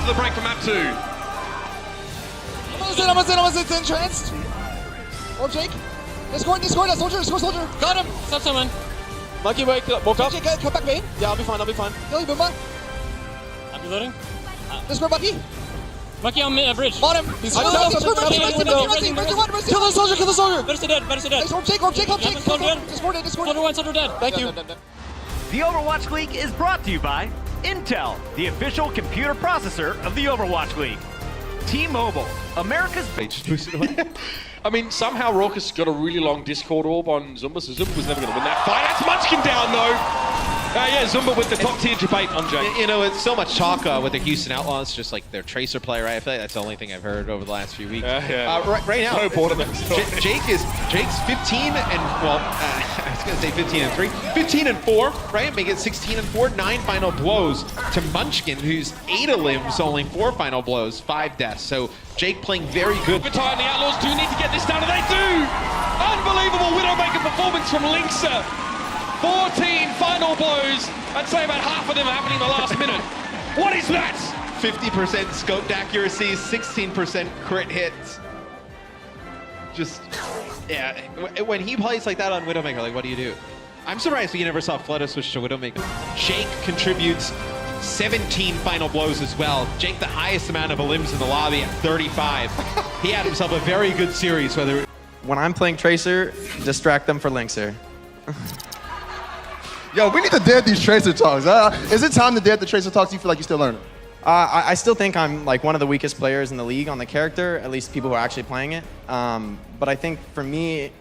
after the break from map 2. Almost in entranced. Oh, Jake. They scored, that soldier, soldier. Got him. Stop someone. Monkey, woke up. Jake, come back, main. Yeah, I'll be fine. Yo, Boomba. I'm reloading. Let's go, Bucky. Bucky on bridge. Bought him. He's kill the soldier. Medicine dead. Jake. Soldier dead. Thank you. The Overwatch League is brought to you by Intel, the official computer processor of the Overwatch League. T-Mobile, America's... I mean, somehow Raucus got a really long Discord orb on Zumba, so Zumba was never going to win that fight. That's Munchkin down, though. Yeah, Zumba with the top tier debate on Jake. You know, it's so much talk with the Houston Outlaws, just like their Tracer play, right? I feel like that's the only thing I've heard over the last few weeks. Right now, so bored of it. Jake's 15 and, well, I was going to say 15 and 3. 15 and 4, right? Make it 16 and 4, 9 final blows to Munchkin, who's 8 of limbs, only 4 final blows, 5 deaths. So Jake playing very good. Overtime, and the Outlaws do need to get this done, and they do! Unbelievable Widowmaker performance from Linkzr. 14 final blows. I'd say about half of them are happening in the last minute. What is that? 50% scoped accuracy, 16% crit hits. Just, yeah, when he plays like that on Widowmaker, like, what do you do? I'm surprised we never saw Flutter switch to Widowmaker. Jake contributes 17 final blows as well. Jake, the highest amount of limbs in the lobby at 35. He had himself a very good series. When I'm playing Tracer, distract them for Linkzr. Yo, we need to dead these Tracer talks. Is it time to dead the Tracer talks? Do you feel like you're still learning? I still think I'm like one of the weakest players in the league on the character, at least people who are actually playing it. But I think for me,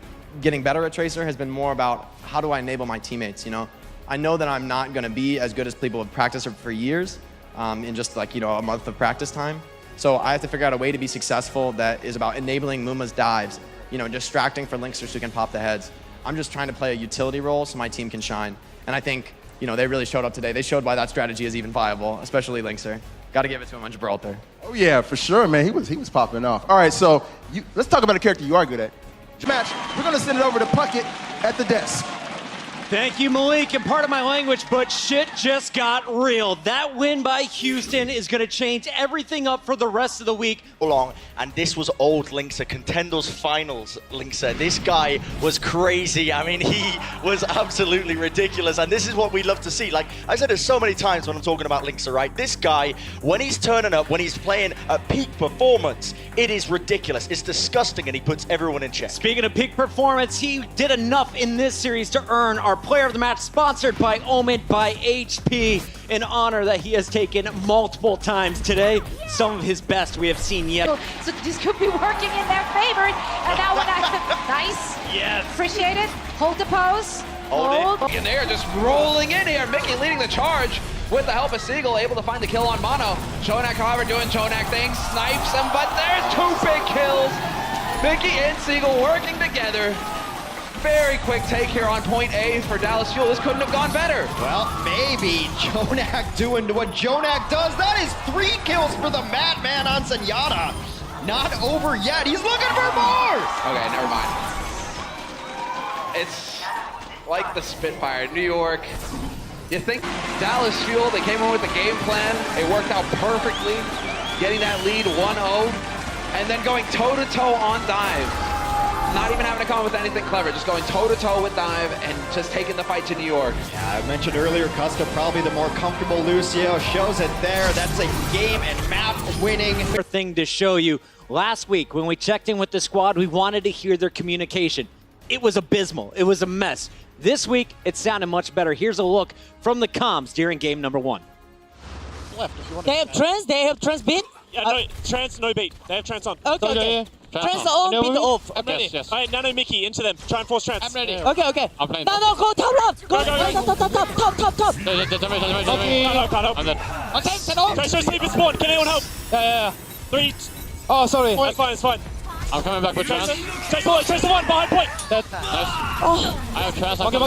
getting better at Tracer has been more about how do I enable my teammates, you know? I know that I'm not gonna be as good as people have practiced for years in just like, you know, a month of practice time. So I have to figure out a way to be successful that is about enabling Muma's dives, you know, distracting for Linkzr so he can pop the heads. I'm just trying to play a utility role so my team can shine. And I think, you know, they really showed up today. They showed why that strategy is even viable, especially Linkzr. Got to give it to him on Gibraltar. Oh yeah, for sure, man. He was popping off. All right, so let's talk about a character you are good at. Match. We're gonna send it over to Puckett at the desk. Thank you, Malik, and part of my language, but shit just got real. That win by Houston is going to change everything up for the rest of the week. And this was old Linkzr, Contenders Finals Linkzr. This guy was crazy. I mean, he was absolutely ridiculous, and this is what we love to see. Like I said it so many times when I'm talking about Linkzr, right? This guy, when he's turning up, when he's playing at peak performance, it is ridiculous. It's disgusting, and he puts everyone in check. Speaking of peak performance, he did enough in this series to earn our Player of the Match, sponsored by Omen by HP, an honor that he has taken multiple times today. Some of his best we have seen yet. So this could be working in their favor. And now when nice. Yes. Appreciate it. Hold the pose. Hold it. And they're just rolling in here. Mickey leading the charge with the help of Seagull, able to find the kill on Mono. JJonak, however, doing JJonak things, snipes him, but there's 2 big kills. Mickey and Seagull working together. Very quick take here on point A for Dallas Fuel. This couldn't have gone better. Well, maybe JJonak doing what JJonak does. That is 3 kills for the Madman on Zenyatta. Not over yet. He's looking for more. Okay, never mind. It's like the Spitfire, New York. You think Dallas Fuel, they came in with the game plan. It worked out perfectly, getting that lead 1-0, and then going toe-to-toe on Dive. Not even having to come up with anything clever, just going toe-to-toe with Dive and just taking the fight to New York. Yeah, I mentioned earlier, Custa probably the more comfortable Lucio, shows it there. That's a game and map winning thing to show you. Last week, when we checked in with the squad, we wanted to hear their communication. It was abysmal. It was a mess. This week, it sounded much better. Here's a look from the comms during game number 1. They have trans beat? Yeah, no, trans, no beat. They have trans on. Okay. Trans on, beat off. I'm ready. Yes. All right, Nano Mickey, into them. Try and force trans. I'm ready. Okay. I'm playing. No, go top left. Go top. Okay, send off. Tracer, sleep and spawn. Can anyone help? Yeah. 3. Oh, sorry. It's fine. I'm coming back with trans. Tracer 1, behind point. Dead. Nice. Oh. I have trans. Okay.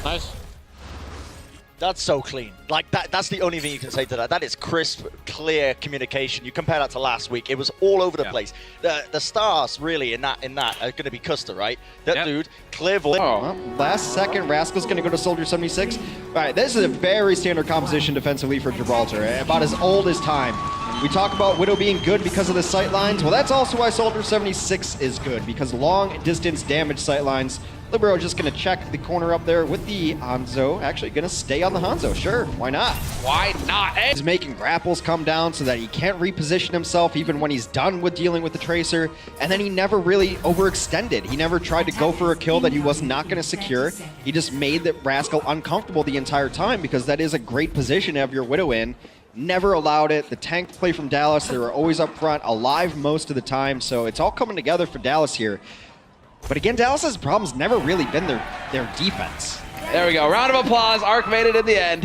Nice. That's so clean. Like that's the only thing you can say to that. That is crisp, clear communication. You compare that to last week, it was all over the place. The stars really in that are going to be Custer, right? That dude, clear voice. Well, last second, Rascal's going to go to Soldier 76. All right, this is a very standard composition defensively for Gibraltar, about as old as time. We talk about Widow being good because of the sightlines. Well, that's also why Soldier 76 is good, because long distance damage sightlines. Libero just going to check the corner up there with the Hanzo. Actually going to stay on the Hanzo. Sure, why not? Why not? He's making grapples come down so that he can't reposition himself even when he's done with dealing with the Tracer. And then he never really overextended. He never tried to go for a kill that he was not going to secure. He just made the Rascal uncomfortable the entire time, because that is a great position to have your Widow in. Never allowed it. The tank play from Dallas, they were always up front, alive most of the time. So it's all coming together for Dallas here. But again, Dallas's problem's never really been their defense. There we go. Round of applause. Arc made it in the end.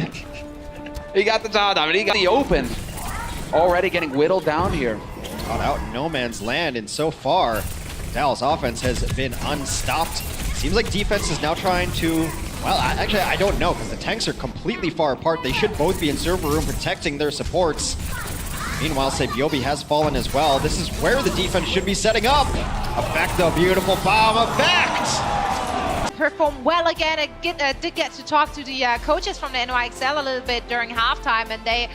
He got the job done. He got the open. Already getting whittled down here. Caught out in no man's land, and so far, Dallas offense has been unstopped. Seems like defense is now trying to, well, actually, I don't know, because the tanks are completely far apart. They should both be in server room protecting their supports. Meanwhile, Sabiobi has fallen as well. This is where the defense should be setting up. Effect, the beautiful bomb effect! Performed well again. I did get to talk to the coaches from the NYXL a little bit during halftime, and they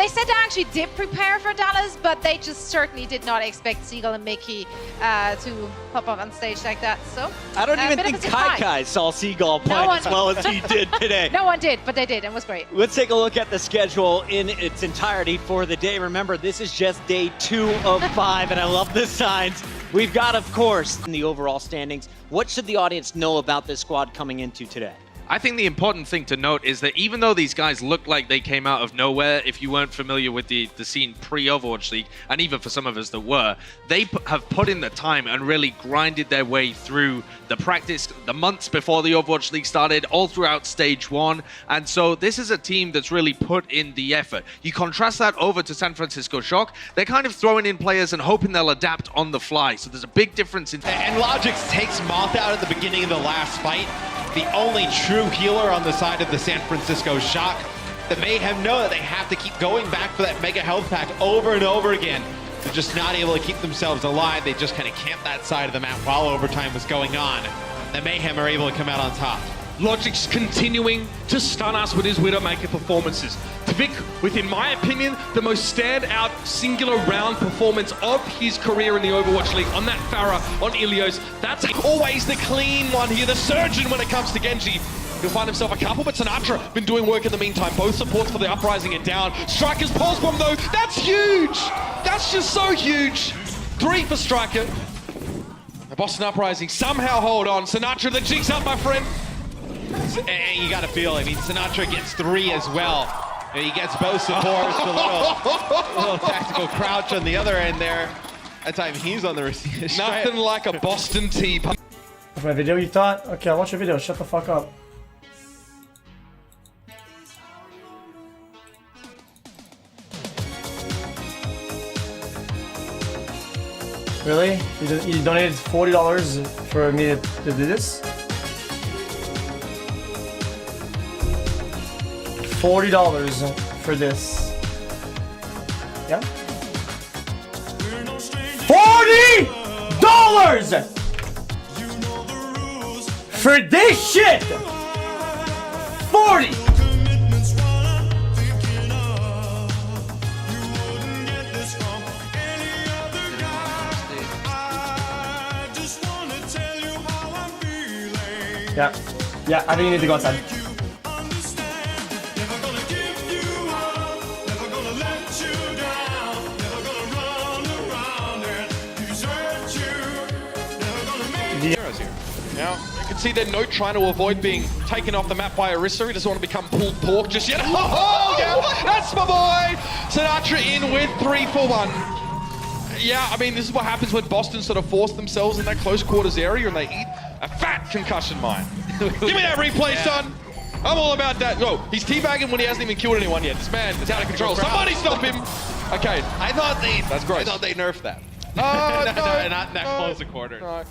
said they actually did prepare for Dallas, but they just certainly did not expect Seagull and Mickey to pop up on stage like that. So I don't even think Kai saw Seagull playing as well as he did today. No one did, but they did, and it was great. Let's take a look at the schedule in its entirety for the day. Remember, this is just day 2 of 5, and I love the signs. We've got, of course, in the overall standings. What should the audience know about this squad coming into today? I think the important thing to note is that even though these guys look like they came out of nowhere, if you weren't familiar with the scene pre-Overwatch League, and even for some of us that were, they have put in the time and really grinded their way through the practice, the months before the Overwatch League started, all throughout Stage 1. And so this is a team that's really put in the effort. You contrast that over to San Francisco Shock, they're kind of throwing in players and hoping they'll adapt on the fly. So there's a big difference in... And Logix takes Moth out at the beginning of the last fight. The only true healer on the side of the San Francisco Shock. The Mayhem know that they have to keep going back for that mega health pack over and over again. They're just not able to keep themselves alive. They just kind of camped that side of the map while overtime was going on. The Mayhem are able to come out on top. Logic's continuing to stun us with his Widowmaker performances. Tvik, with, in my opinion, the most standout singular round performance of his career in the Overwatch League on that Pharah, on Ilios. That's always the clean one here, the surgeon when it comes to Genji. He'll find himself a couple, but Sinatra been doing work in the meantime. Both supports for the Uprising are down. Striker's pulse bomb though, that's huge! That's just so huge! 3 for Striker. The Boston Uprising somehow hold on. Sinatra, the jig's up, my friend. And you gotta feel, I mean, Sinatra gets 3 as well. And he gets both supports, a little tactical crouch on the other end there. That time he's on the receiver. Nothing like a Boston tee. That's my video, you thought? Okay, I'll watch your video, shut the fuck up. Really? You donated $40 for me to do this? $40 for this. Yeah? $40 for this shit! 40! Yeah, I think you need to go outside. Now, you can see they're trying to avoid being taken off the map by Orisa. He doesn't want to become pulled pork just yet. Oh, yeah, that's my boy! Sinatra in with 3 for 1. Yeah, I mean, this is what happens when Boston sort of force themselves in that close quarters area and they eat a fat concussion mine. Give me that replay, son! I'm all about that. No, he's teabagging when he hasn't even killed anyone yet. This man is out of control. Somebody stop him! Okay. I thought they nerfed that. Oh, no, no, not that close a quarter. No.